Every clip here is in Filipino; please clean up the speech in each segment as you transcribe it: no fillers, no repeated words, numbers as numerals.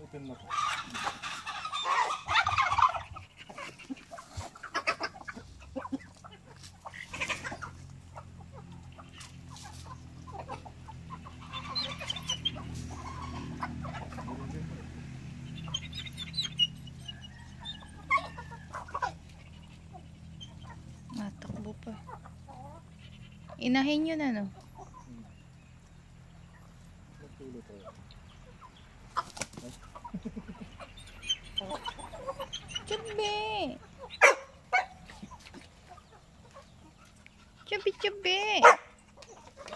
Open mo to. Natakbo pa. Inahin yun ano? Nagtulo tayo. Chubi! Chubi, chubi!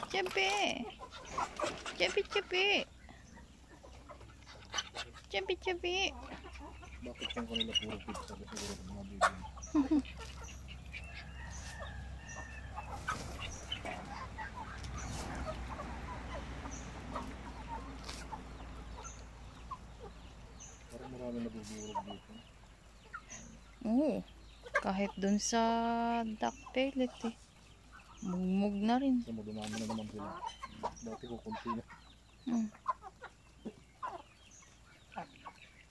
Chubi! Chubi, chubi! Chubi, chubi! Bakit yung kanila puro pizza? Siguro ng mga bibig. Parang marami nabubulog dito. Oo. Kahit dun sa duck pellet eh. Mugmug na rin. Kasi dumami na naman sila. Dati ko kunti na. Hmm.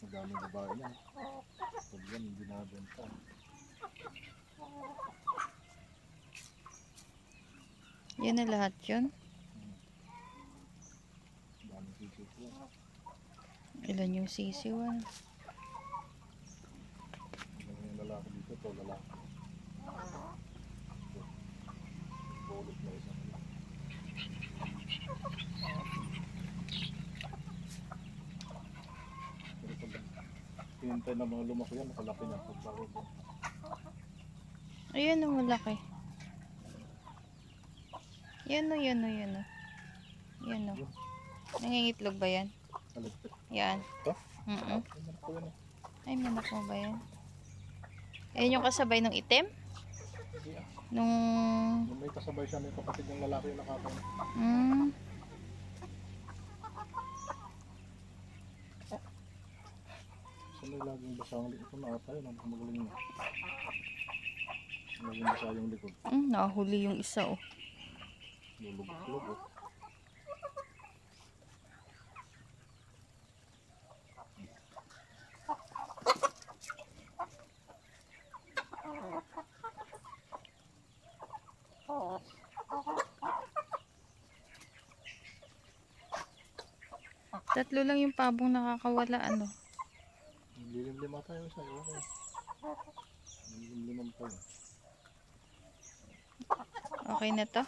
Madaming babae na. Pag yan, hindi nabenta. Yan na lahat yun. Daming sisip yan. Ilan yung sisiwan? Ilan yung lalaki dito? Ito lalaki. Ito. Bolot na isang lalaki. Pero pag hinintay na mga lumaki yan, nakalaki na. Pagbago yan. Ayan o, malaki. Yan o, yan o, yan o. Yan o. Nangingitlog ba yan? Alagpit. Yan. Ito? Mm-mm. Ay, manak ko yan eh. Ay, manak mo ba yan? Ayan yung kasabay ng itim? Hindi ah. Nung... Nung may kasabay siya, may kapatid ng lalaki yung nakakain. So may laging basa ang likod. Ito na ata yun. Ang magaling na. Laging basa yung likod. Nahuli yung isa oh. Lulubog-lubog oh. Tatlo lang yung pabong nakakawala ano. Lilim-lima tayo isa. Lilim-limam tayo. Okay na to?